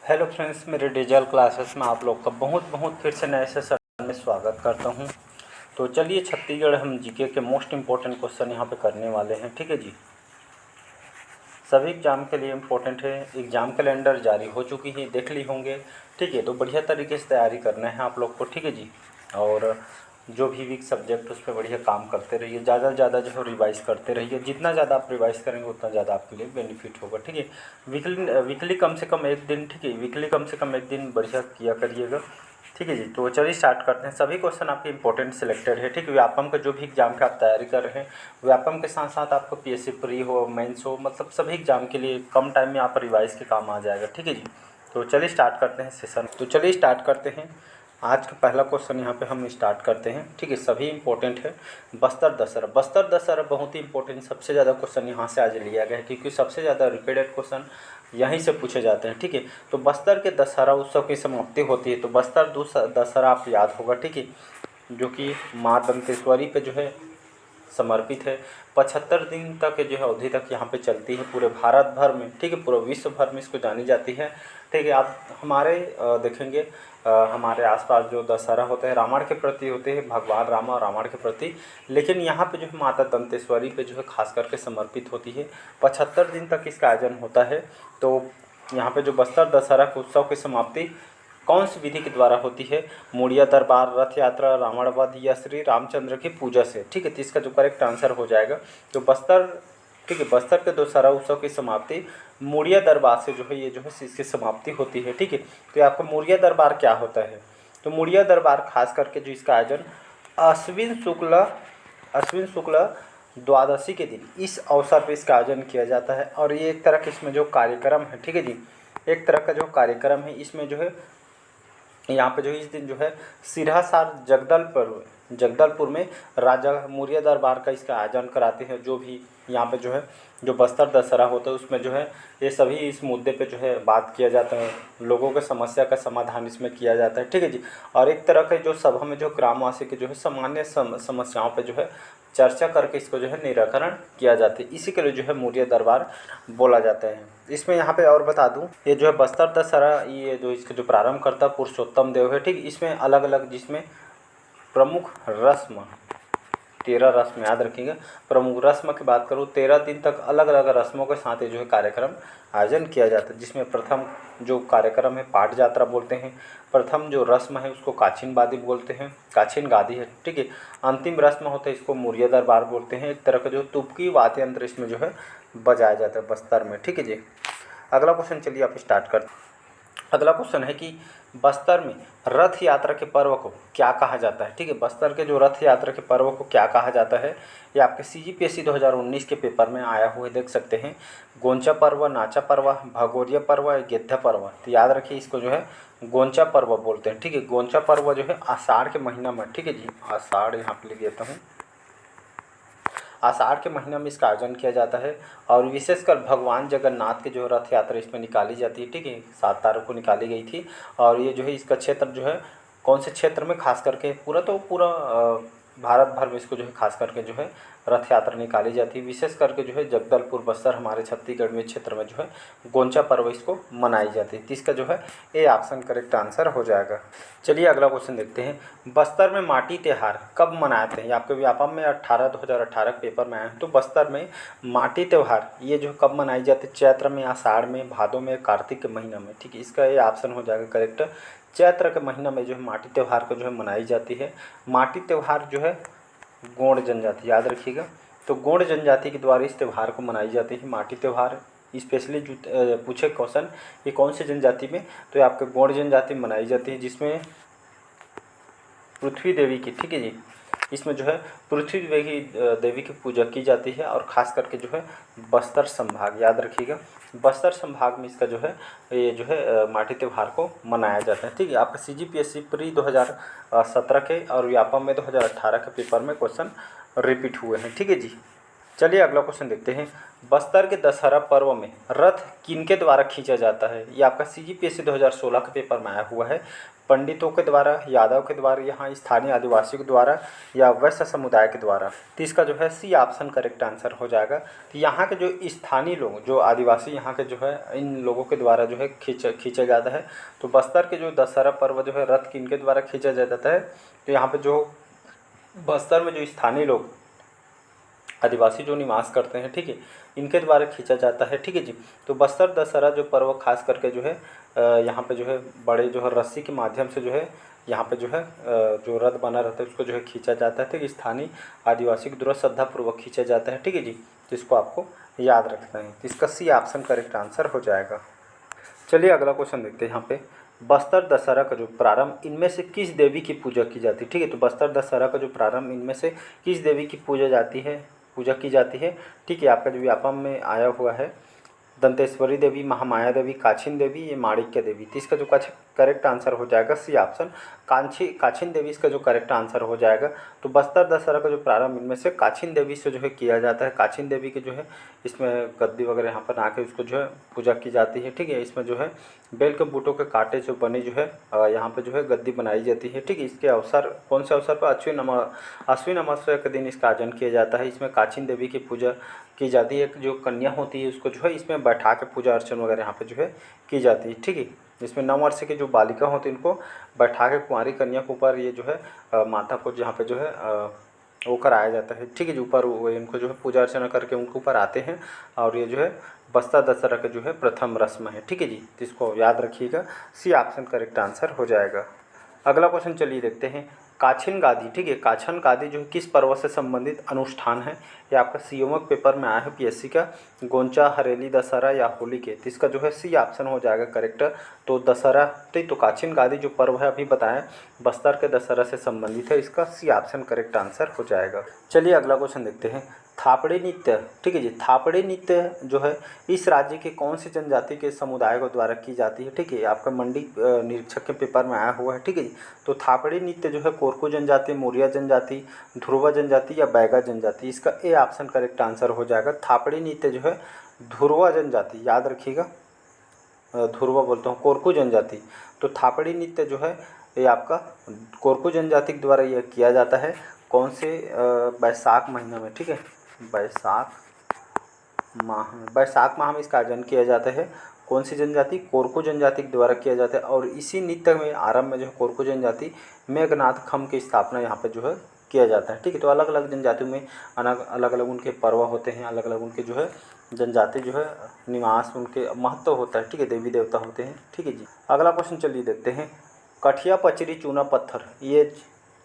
Hello friends, मेरे digital classes में आप लोग का बहुत बहुत फिर से नए सेशन में स्वागत करता हूं। तो चलिए, छत्तीसगढ़ हम जीके के मोस्ट इम्पोर्टेंट क्वेश्चन यहां पे करने वाले हैं। ठीक है जी, सभी एग्ज़ाम के लिए इम्पोर्टेंट है। एग्ज़ाम कैलेंडर जारी हो चुकी है, देख ली होंगे। ठीक है, तो बढ़िया तरीके से तैयारी करना है आप लोग को। ठीक है जी, और जो भी वीक सब्जेक्ट उस पर बढ़िया काम करते रहिए, ज़्यादा से ज़्यादा जो है रिवाइज़ करते रहिए। जितना ज़्यादा आप रिवाइज़ करेंगे उतना ज़्यादा आपके लिए बेनिफिट होगा। ठीक है, वीकली कम से कम एक दिन, ठीक है, वीकली कम से कम एक दिन बढ़िया किया करिएगा। ठीक है जी, तो चलिए स्टार्ट करते हैं। सभी क्वेश्चन आपके इंपॉर्टेंट सिलेक्टेड है। ठीक है, व्यापम का जो भी एग्जाम का आप तैयारी कर रहे हैं, व्यापम के साथ साथ आपको पीएससी प्री हो, मेंस हो, मतलब सभी एग्जाम के लिए कम टाइम में आप रिवाइज के काम आ जाएगा। ठीक है जी, तो चलिए स्टार्ट करते हैं सेशन। तो चलिए स्टार्ट करते हैं। आज का पहला क्वेश्चन यहाँ पे हम स्टार्ट करते हैं। ठीक है, सभी इंपॉर्टेंट है। बस्तर दशहरा, बस्तर दशहरा बहुत ही इंपॉर्टेंट, सबसे ज़्यादा क्वेश्चन यहाँ से आज लिया गया है क्योंकि सबसे ज़्यादा रिपीटेड क्वेश्चन यहीं से पूछे जाते हैं। ठीक है, तो बस्तर के दशहरा उत्सव की समाप्ति होती है, तो बस्तर दशहरा आप याद होगा। ठीक है, जो कि माँ दंतेश्वरी पे जो है समर्पित है। 75 दिन तक जो है अवधि तक यहाँ पे चलती है पूरे भारत भर में। ठीक है, पूरे विश्व भर में इसको जानी जाती है। ठीक है, आप हमारे देखेंगे हमारे आसपास जो दशहरा होता है रावण के प्रति होते हैं, भगवान राम और रावण के प्रति, लेकिन यहाँ पे जो है माता दंतेश्वरी पे जो है खास करके समर्पित होती है। 75 दिन तक इसका आयोजन होता है। तो यहाँ पे जो बस्तर दशहरा के उत्सव की समाप्ति कौन सी विधि के द्वारा होती है? मुड़िया दरबार, रथ यात्रा, रावण वध या श्री रामचंद्र की पूजा से। ठीक है, तो इसका जो करेक्ट आंसर हो जाएगा तो बस्तर। ठीक है, बस्तर के दशहरा उत्सव की समाप्ति मुड़िया दरबार से जो है ये जो है इसकी समाप्ति होती है। ठीक है, तो ये आपका मुड़िया दरबार क्या होता है? तो मुड़िया दरबार खास करके जो इसका आयोजन अश्विन शुक्ल द्वादशी के दिन इस अवसर पर इसका आयोजन किया जाता है। और ये एक तरह का इसमें जो कार्यक्रम है, ठीक है जी, एक तरह का जो कार्यक्रम है इसमें जो है यहाँ पे जो इस दिन जो है सिरहासार जगदलपुर में राजा मुरिया दरबार का इसका आयोजन कराते हैं। जो भी यहाँ पे जो है जो बस्तर दशहरा होता है उसमें जो है ये सभी इस मुद्दे पे जो है बात किया जाता है, लोगों के समस्या का समाधान इसमें किया जाता है। ठीक है जी, और एक तरह के जो सभा में जो ग्रामवासी के जो है सामान्य समस्याओं पे जो है चर्चा करके इसको जो है निराकरण किया जाता है। इसी के लिए जो है मुरिया दरबार बोला जाता है। इसमें यहाँ पे और बता दूं, ये जो है बस्तर दशहरा ये जो इसका जो प्रारंभकर्ता पुरुषोत्तम देव है। ठीक, इसमें अलग अलग जिसमें प्रमुख रस्म 13 रस्म याद रखिएगा। प्रमुख रस्म की बात करूँ 13 दिन तक अलग अलग रस्मों के साथ ये जो है कार्यक्रम आयोजन किया जाता है। जिसमें प्रथम जो कार्यक्रम है पाठ यात्रा बोलते हैं। प्रथम जो रस्म है उसको काछिन बादी बोलते हैं, काछिन गादी है। ठीक है, अंतिम रस्म होता है इसको मुरिया दरबार बोलते हैं। एक तरह का जो तुपकी वाद्य यंत्र इसमें जो है बजाया जाता है बस्तर में। ठीक है जी, अगला क्वेश्चन चलिए आप स्टार्ट करते हैं। अगला क्वेश्चन है कि बस्तर में रथ यात्रा के पर्व को क्या कहा जाता है? ठीक है, बस्तर के जो रथ यात्रा के पर्व को क्या कहा जाता है? ये आपके सीजीपीएससी 2019 के पेपर में आया हुआ देख सकते हैं। गोंचा पर्व, नाचा पर्व, भगोरिया पर्व, गेद्धा पर्व। तो याद रखिए इसको जो है गोंचा पर्व बोलते हैं। ठीक है, गोंचा पर्व जो है आषाढ़ के महीना में, ठीक है जी, आषाढ़ यहाँ पे लिख देता हूँ, आषाढ़ के महीना में इसका आयोजन किया जाता है। और विशेषकर भगवान जगन्नाथ की जो रथ यात्रा इसमें निकाली जाती है। ठीक है, 7 तारीख को निकाली गई थी। और ये जो है इसका क्षेत्र जो है कौन से क्षेत्र में खास करके पूरा भारत भर में इसको जो है खास करके जो है रथ यात्रा निकाली जाती है। विशेष करके जो है जगदलपुर बस्तर हमारे छत्तीसगढ़ में क्षेत्र में जो है गोंचा पर्व इसको मनाई जाती है। तो इसका जो है ए ऑप्शन करेक्ट आंसर हो जाएगा। चलिए अगला क्वेश्चन देखते हैं। बस्तर में माटी त्यौहार कब मनाते हैं? ये आपके व्यापम में 2018 पेपर में आया है। तो बस्तर में माटी त्यौहार ये जो कब मनाई जाती है? चैत्र में, आषाढ़ में, भादो में, कार्तिक के महीना में। ठीक है, इसका ये ऑप्शन हो जाएगा करेक्ट। चैत्र के महीना में जो है माटी त्यौहार को जो है मनाई जाती है। माटी त्यौहार जो है गोंड जनजाति याद रखिएगा। तो गोंड जनजाति के द्वारा इस त्यौहार को मनाई जाती है माटी त्यौहार। स्पेशली जो पूछे क्वेश्चन ये कौन सी जनजाति में, तो ये आपके गोंड जनजाति में मनाई जाती है। जिसमें पृथ्वी देवी की, ठीक है जी, इसमें जो है पृथ्वी देवी की पूजा की जाती है। और ख़ास करके जो है बस्तर संभाग याद रखिएगा, बस्तर संभाग में इसका जो है ये जो है माटी त्यौहार को मनाया जाता है। ठीक है, आपका सीजीपीएससी प्री 2017 के और व्यापम में 2018 के पेपर में क्वेश्चन रिपीट हुए हैं। ठीक है जी, चलिए अगला क्वेश्चन देखते हैं। बस्तर के दशहरा पर्व में रथ किनके द्वारा खींचा जाता है? ये आपका CGPSC 2016 के पेपर में आया हुआ है। पंडितों के द्वारा, यादव के द्वारा, यहाँ स्थानीय आदिवासियों के द्वारा या वैश्य समुदाय के द्वारा? तो इसका जो है सी ऑप्शन करेक्ट आंसर हो जाएगा। तो यहाँ के जो स्थानीय लोग, जो आदिवासी यहाँ के जो है, इन लोगों के द्वारा जो है खींचा जाता है। तो बस्तर के जो दशहरा पर्व जो है रथ किनके द्वारा खींचा जाता है? तो यहाँ पर जो बस्तर में जो स्थानीय लोग, आदिवासी जो निवास करते हैं, ठीक है, इनके द्वारा खींचा जाता है, ठीक है जी। तो बस्तर दशहरा जो पर्व खास करके जो है यहाँ पे जो है बड़े जो है रस्सी के माध्यम से जो है यहाँ पे जो है जो रथ बना रहता है उसको जो है खींचा जाता है, ठीक है। स्थानीय आदिवासी के द्वारा श्रद्धापूर्वक खींचा जाता है, ठीक है जी। तो इसको आपको याद रखना है। तो इसका सी ऑप्शन करेक्ट आंसर हो जाएगा। चलिए अगला क्वेश्चन देखते हैं। यहाँ पे बस्तर दशहरा का जो प्रारंभ इनमें से किस देवी की पूजा की जाती है? ठीक है, तो बस्तर दशहरा का जो प्रारंभ इनमें से किस देवी की पूजा की जाती है? ठीक है, आपका जो व्यापम में आया हुआ है दंतेश्वरी देवी, महामाया देवी, काछिन देवी, ये माणिक्य देवी। तो इसका जो करेक्ट आंसर हो जाएगा सी ऑप्शन काछिन देवी इसका जो करेक्ट आंसर हो जाएगा। तो बस्तर दशहरा का जो प्रारंभ इनमें से काछिन देवी से जो है किया जाता है। काछिन देवी के जो है इसमें गद्दी वगैरह यहाँ पर आके उसको जो है पूजा की जाती है, ठीक है। इसमें जो है बेल के बूटों के कांटे जो बने जो है यहाँ पे जो है गद्दी बनाई जाती है, ठीक है। इसके अवसर कौन से अवसर पर? अश्विन अमावस्या के दिन इसका आयोजन किया जाता है। इसमें काछिन देवी की पूजा की जाती है। एक जो कन्या होती है उसको जो है इसमें बैठा के पूजा अर्चन वगैरह यहाँ पे जो है की जाती है, ठीक है। इसमें 9 वर्ष की जो बालिका होती है इनको बैठा के कुंवारी कन्या के ऊपर ये जो है माता को जहाँ पे जो है वो कराया जाता है, ठीक है। जो ऊपर वो इनको जो है पूजा अर्चना करके उनके ऊपर आते हैं और ये जो है बस्तर दशहरा का जो है प्रथम रस्म है, ठीक है जी। तो इसको याद रखिएगा, सी ऑप्शन करेक्ट आंसर हो जाएगा। अगला क्वेश्चन चलिए देखते हैं। काछिन गादी, ठीक है, काछन गादी जो है किस पर्व से संबंधित अनुष्ठान है? ये आपका सीओमक पेपर में आया है PSC का। गोंचा, हरेली, दशहरा या होली के? तो इसका जो है सी ऑप्शन हो जाएगा करेक्ट। तो दशहरा, तो काछिन गादी जो पर्व है अभी बताया बस्तर के दशहरा से संबंधित है, इसका सी ऑप्शन करेक्ट आंसर हो जाएगा। चलिए अगला क्वेश्चन देखते हैं। थापड़े नृत्य, ठीक है जी, थापड़े नृत्य जो है इस राज्य के कौन सी जनजाति के समुदाय को द्वारा की जाती है? ठीक है, आपका मंडी निरीक्षक के पेपर में आया हुआ है, ठीक है जी। तो थापड़े नृत्य जो है कोरकू जनजाति, मौर्य जनजाति, ध्रुवा जनजाति या बैगा जनजाति? इसका ए ऑप्शन करेक्ट आंसर हो जाएगा। थापड़े नृत्य जो है ध्रुवा जनजाति, याद रखिएगा, ध्रुवा बोलता हूँ, कोरकू जनजाति। तो थापड़ी नृत्य जो है ये आपका कोरकू जनजाति के द्वारा ये किया जाता है। कौन से? बैसाख महीना में, ठीक है, बैसाख माह में इसका आयोजन किया जाता है। कौन सी जनजाति? कोरकू जनजाति के द्वारा किया जाता है। और इसी नृत्य में आरंभ में जो है कोरकू जनजाति मेघनाथ खम की स्थापना यहाँ पे जो है किया जाता है, ठीक है। तो अलग अलग जनजातियों में अलग अलग उनके पर्व होते हैं, अलग अलग उनके जो है जनजाति जो है निवास, उनके महत्व होता है, ठीक है, देवी देवता होते हैं, ठीक है जी। अगला क्वेश्चन चलिए देखते हैं। कठिया पचरी चूना पत्थर, ये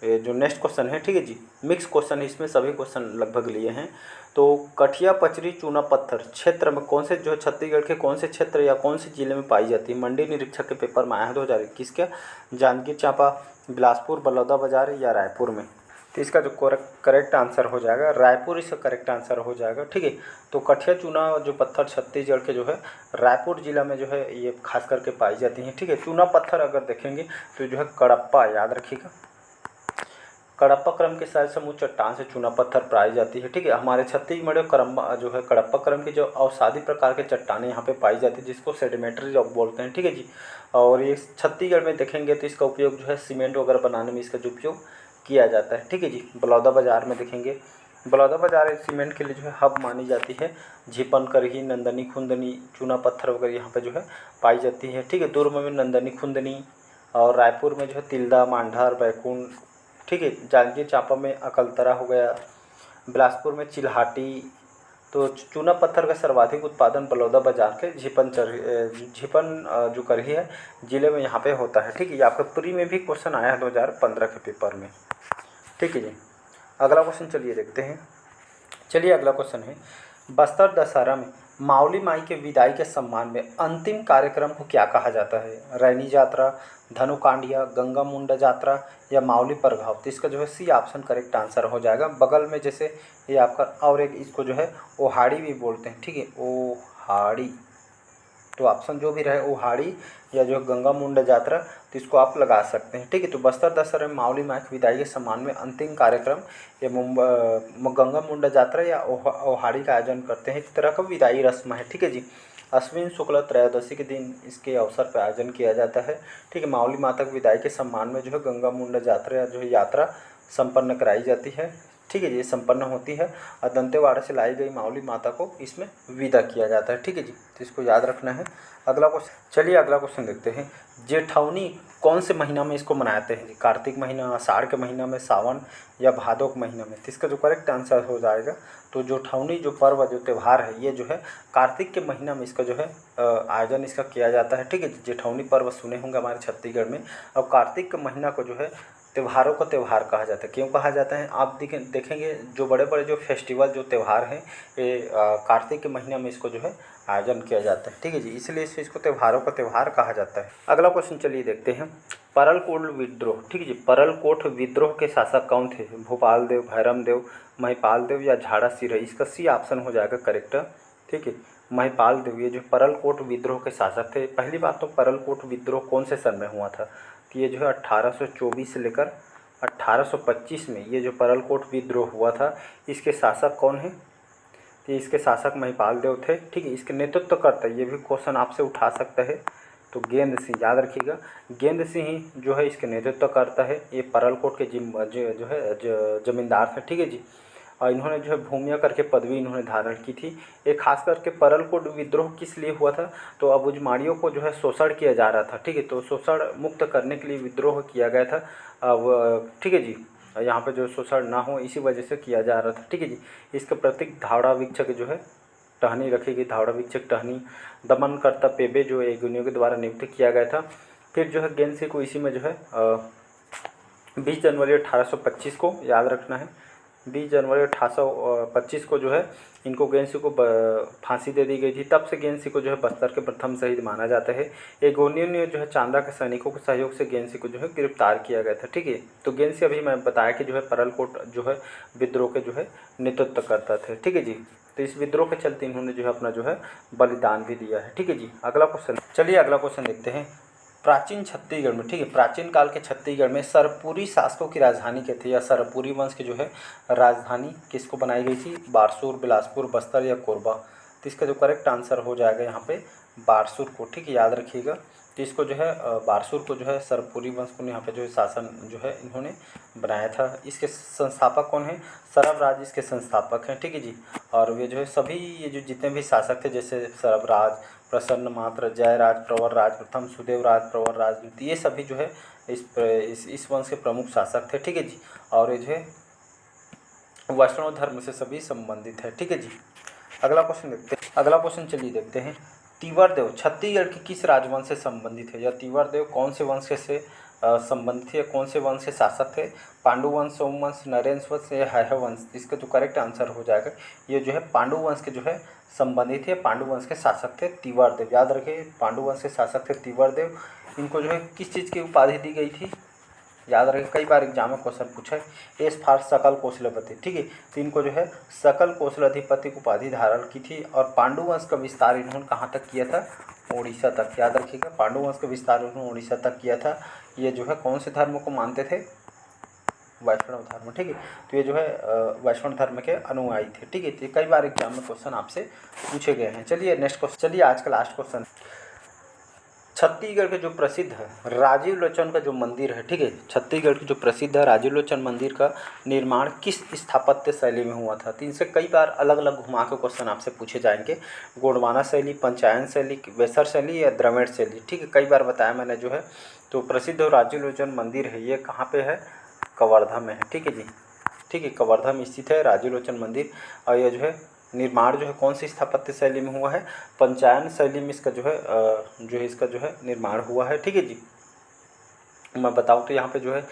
जो नेक्स्ट क्वेश्चन है, ठीक है जी, मिक्स क्वेश्चन है, इसमें सभी क्वेश्चन लगभग लिए हैं। तो कठिया पचरी चूना पत्थर क्षेत्र में कौन से जो है छत्तीसगढ़ के कौन से क्षेत्र या कौन से जिले में पाई जाती है? मंडी निरीक्षक के पेपर में आया है 2021 का। जांजगीर चांपा, बिलासपुर, बलौदाबाजार या रायपुर में? तो इसका जो करेक्ट आंसर हो जाएगा रायपुर, इसका करेक्ट आंसर हो जाएगा, ठीक है। तो कठिया चूना जो पत्थर छत्तीसगढ़ के जो है रायपुर जिला में जो है ये खास करके पाई जाती हैं, ठीक है। चूना पत्थर अगर देखेंगे तो जो है कडप्पा, याद रखिएगा, कडप्पा क्रम के शायद समूह चट्टान से चूना पत्थर पाई जाती है, ठीक है। हमारे छत्तीसगढ़ में जो है कडप्पा क्रम की जो अवसादी प्रकार के चट्टानें यहाँ पे पाई जाती है, जिसको सेडिमेंट्री रॉक बोलते हैं, ठीक है जी। और ये छत्तीसगढ़ में देखेंगे तो इसका उपयोग जो है सीमेंट वगैरह बनाने में इसका जो उपयोग किया जाता है, ठीक है जी। बलौदाबाजार में देखेंगे, बलौदाबाजार सीमेंट के लिए जो है हब मानी जाती है। झिपन, करही, नंदनी, खुंदनी, चूना पत्थर वगैरह यहाँ पे जो है पाई जाती है, ठीक है। दुर्ग में नंदनी, खुंदनी, और रायपुर में जो है तिल्दा, मांढर, बैकुंठ, ठीक है। जांजगीर चांपा में अकलतरा हो गया, बिलासपुर में चिल्हाटी। तो चूना पत्थर का सर्वाधिक उत्पादन बलौदाबाजार के झिपन जो करही है जिले में यहाँ पे होता है, ठीक है। ये आपका प्री में भी क्वेश्चन आया है 2015 के पेपर में, ठीक है जी। अगला क्वेश्चन चलिए देखते हैं। चलिए अगला क्वेश्चन है, बस्तर दशहरा में मावली माई के विदाई के सम्मान में अंतिम कार्यक्रम को क्या कहा जाता है? रैनी यात्रा, धनुकांडिया, गंगा मुंडा यात्रा या मावली परघाव? तो इसका जो है सी ऑप्शन करेक्ट आंसर हो जाएगा। बगल में जैसे ये आपका और एक इसको जो है ओहाड़ी भी बोलते हैं, ठीक है, ओहाड़ी, तो ऑप्शन जो भी रहे ओहाड़ी या जो गंगा मुंडा यात्रा, तो इसको आप लगा सकते हैं। ठीक है, तो बस्तर दशहरे में मावली माई की विदाई के सम्मान में अंतिम कार्यक्रम ये गंगा मुंडा यात्रा या ओहाड़ी का आयोजन करते हैं। एक तरह का विदाई रस्म है। ठीक है जी, अश्विन शुक्ल त्रयोदशी के दिन इसके अवसर पर आयोजन किया जाता है। ठीक है, मावली माता की विदाई के सम्मान में जो है गंगा मुंडा यात्रा या जो है यात्रा संपन्न कराई जाती है। ठीक है जी, ये संपन्न होती है और दंतेवाड़ा से लाई गई मावली माता को इसमें विदा किया जाता है। ठीक है जी, तो इसको याद रखना है। अगला क्वेश्चन, चलिए अगला क्वेश्चन देखते हैं। जेठौनी कौन से महीना में इसको मनाते हैं जी? कार्तिक महीना, आषाढ़ के महीना में, सावन या भादों के महीना में? तो इसका जो करेक्ट आंसर हो जाएगा, तो जेठौनी जो पर्व जो त्यौहार है ये जो है कार्तिक के महीना में इसका जो है आयोजन इसका किया जाता है। ठीक है, जेठौनी पर्व सुने होंगे हमारे छत्तीसगढ़ में। अब कार्तिक के महीना को जो है त्योहारों का त्यौहार कहा जाता है। क्यों कहा जाता है? आप देखेंगे जो बड़े बड़े जो फेस्टिवल जो त्यौहार हैं ये कार्तिक के महीने में इसको जो है आयोजन किया जाता है। ठीक है जी, इसलिए इसको त्योहारों का त्यौहार कहा जाता है। अगला क्वेश्चन चलिए देखते हैं। परलकोट विद्रोह, ठीक है जी, परलकोट विद्रोह के शासक कौन थे? भूपाल देव, भैरम देव, महिपाल देव या झाड़ा सिरही? इसका सी ऑप्शन हो जाएगा करेक्ट। ठीक है, महिपाल देव ये जो परलकोट विद्रोह के शासक थे। पहली बात तो परलकोट विद्रोह कौन से सन में हुआ था? तो ये जो है 1824 से लेकर 1825 में ये जो परलकोट विद्रोह हुआ था, इसके शासक कौन है? तो इसके शासक महिपाल देव थे। ठीक है, इसके नेतृत्व करता है, ये भी क्वेश्चन आपसे उठा सकता है, तो गेंद सिंह, याद रखिएगा गेंद सिंह ही जो है इसके नेतृत्व करता है। ये परलकोट के जो है जमींदार थे। ठीक है जी, और इन्होंने जो है भूमिया करके पदवी इन्होंने धारण की थी। ये खास करके परलकोट विद्रोह किस लिए हुआ था? तो अबुझमाड़ियों को जो है शोषण किया जा रहा था। ठीक है, तो शोषण मुक्त करने के लिए विद्रोह किया गया था। अब ठीक है जी, यहाँ पे जो शोषण ना हो इसी वजह से किया जा रहा था। ठीक है जी, इसके प्रतीक धावड़ा वृक्ष जो है टहनी रखी गई, धावड़ा वृक्ष टहनी। दमनकर्ता पेबे जो एगुनियों के द्वारा नियुक्त किया गया था। फिर जो है गेंद सिंह को इसी में जो है 20 जनवरी 1825 को याद रखना है। 20 जनवरी 1825 को जो है इनको गेंद सिंह को फांसी दे दी गई थी। तब से गेंद सिंह को जो है बस्तर के प्रथम शहीद माना जाता है। एगोनियो ने जो है चांदा के सैनिकों के सहयोग से गेंद सिंह को जो है गिरफ्तार किया गया था। ठीक है, तो गेंद सिंह अभी मैं बताया कि जो है परलकोट जो है विद्रोह के जो है नेतृत्व करता थे। ठीक है जी, तो इस विद्रोह के चलते इन्होंने जो है अपना जो है बलिदान भी दिया है। ठीक है जी, अगला क्वेश्चन, चलिए अगला क्वेश्चन देखते हैं। प्राचीन छत्तीसगढ़ में, ठीक है, प्राचीन काल के छत्तीसगढ़ में सरपुरी शासकों की राजधानी क्या थी? या सरपुरी वंश की जो है राजधानी किसको बनाई गई थी? बारसूर, बिलासपुर, बस्तर या कोरबा? तो इसका जो करेक्ट आंसर हो जाएगा यहाँ पे बारसूर को। ठीक है, याद रखिएगा। तो इसको जो है बारसूर को जो है सरपुरी वंश को यहाँ पे जो है शासन जो है इन्होंने बनाया था। इसके संस्थापक कौन है? सरब राज इसके संस्थापक हैं। ठीक है जी, और वे जो है सभी ये जो जितने भी शासक थे जैसे सरब राज, प्रसन्न मात्र, जयराज, प्रवर राज प्रथम, सुदेव राज, प्रवर राज, ये सभी जो है इस वंश के प्रमुख शासक थे। ठीक है जी, और ये जो है वैष्णव धर्म से सभी संबंधित है। ठीक है जी, अगला क्वेश्चन देखते हैं। अगला क्वेश्चन चलिए देखते हैं। तीवरदेव छत्तीसगढ़ के किस राजवंश से संबंधित है? या तीवरदेव कौन से वंश से संबंधित है? कौन से वंश के शासक थे? पांडु वंश, सोमवंश, नरेंद्र वंश या हैह वंश? इसका जो करेक्ट आंसर हो जाएगा ये जो है पांडु वंश के जो है संबंधित है। पांडु वंश के शासक थे तीवरदेव, याद रखिए पांडु वंश के शासक थे तीवरदेव। इनको जो है किस चीज़ की उपाधि दी गई थी? याद रखें, कई बार एग्जाम में क्वेश्चन पूछा है। एस फॉर सकल कौशलपति। ठीक है, तो इनको जो है सकल कौशलाधिपति की उपाधि धारण की थी। और पांडु वंश का विस्तार इन्होंने कहाँ तक किया था? उड़ीसा तक। याद रखिएगा, पांडु वंश का विस्तार उन्होंने उड़ीसा तक किया था। ये जो है कौन से धर्म को मानते थे? वैष्णव धर्म। ठीक है, तो ये जो है वैष्णव धर्म के अनुयायी थे। ठीक है, तो कई बार एग्जाम में क्वेश्चन आपसे पूछे गए हैं। चलिए नेक्स्ट क्वेश्चन, चलिए आज का लास्ट क्वेश्चन। छत्तीसगढ़ के जो प्रसिद्ध है राजीव लोचन का जो मंदिर है, ठीक है, छत्तीसगढ़ की जो प्रसिद्ध है राजीव लोचन मंदिर का निर्माण किस स्थापत्य शैली में हुआ था? तो इनसे कई बार अलग अलग घुमा के क्वेश्चन आपसे पूछे जाएंगे। गोंडवाना शैली, पंचायन शैली, वेसर शैली या द्रविड़ शैली? ठीक है, कई बार बताया मैंने जो है। तो प्रसिद्ध राजीव लोचन मंदिर है ये कहाँ पे है? कवर्धा में है। ठीक है जी, ठीक है, कवर्धा में स्थित है राजीव लोचन मंदिर। और यह जो है निर्माण जो है कौन सी स्थापत्य शैली में हुआ है? पंचायन शैली में इसका जो है इसका जो है निर्माण हुआ है। ठीक है जी, मैं बताऊँ तो यहाँ पे जो है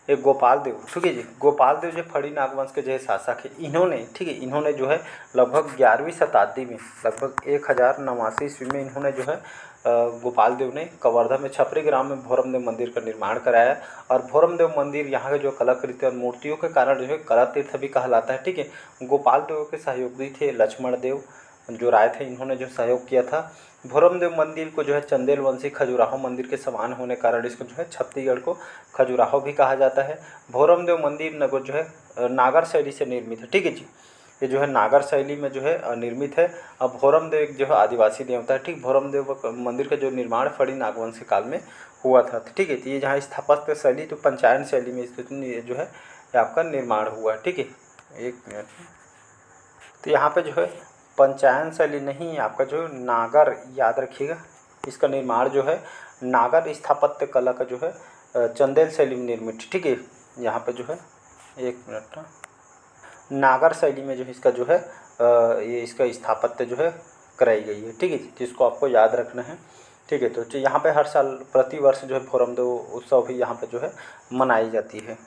एक गोपाल देव, ठीक है जी, गोपाल देव जो फड़ी नागवंश के जो है शासक है, इन्होंने, ठीक है, इन्होंने जो है लगभग 11वीं शताब्दी में, लगभग 1089 ईस्वी में इन्होंने जो है गोपाल देव ने कवर्धा में छपरी ग्राम में भोरमदेव मंदिर का निर्माण कराया। और भोरमदेव मंदिर यहाँ के जो कलाकृति और मूर्तियों के कारण जो है कला तीर्थ भी कहलाता है। ठीक है, गोपाल देव के सहयोगी थे लक्ष्मण देव जो राय थे, इन्होंने जो सहयोग किया था भोरमदेव मंदिर को जो है चंदेल वंशी खजुराहो मंदिर के समान होने के कारण इसको जो है छत्तीसगढ़ को खजुराहो भी कहा जाता है। भोरमदेव मंदिर नगर जो है नागर शैली से निर्मित है, ठीक है जी। ये जो है नागर शैली में जो है निर्मित है। अब भोरमदेव एक जो है आदिवासी देवता है, ठीक। भोरमदेव मंदिर का जो निर्माण फड़ी नागवंशी काल में हुआ था, ठीक है। तो ये जहाँ स्थापत्य शैली तो पंचायन शैली में जो है ये आपका निर्माण हुआ है, ठीक है। एक मिनट, तो यहाँ पे जो है पंचायन शैली नहीं, आपका जो नागर, याद रखिएगा, इसका निर्माण जो है नागर स्थापत्य कला का जो है चंदेल शैली में निर्मित, ठीक है। यहाँ पे जो है एक मिनट, नागर शैली में जो है इसका जो है ये इसका स्थापत्य जो है कराई गई है, ठीक है, जिसको आपको याद रखना है, ठीक है। तो यहाँ पे हर साल प्रतिवर्ष जो है भोरमदेव उत्सव भी यहाँ पे जो है मनाई जाती है।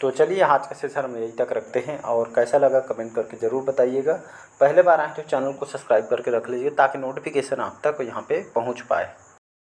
तो चलिए आज का सेशन हम यहीं तक रखते हैं, और कैसा लगा कमेंट करके ज़रूर बताइएगा। पहले बार आए तो चैनल को सब्सक्राइब करके रख लीजिए ताकि नोटिफिकेशन आप तक यहाँ पे पहुँच पाए।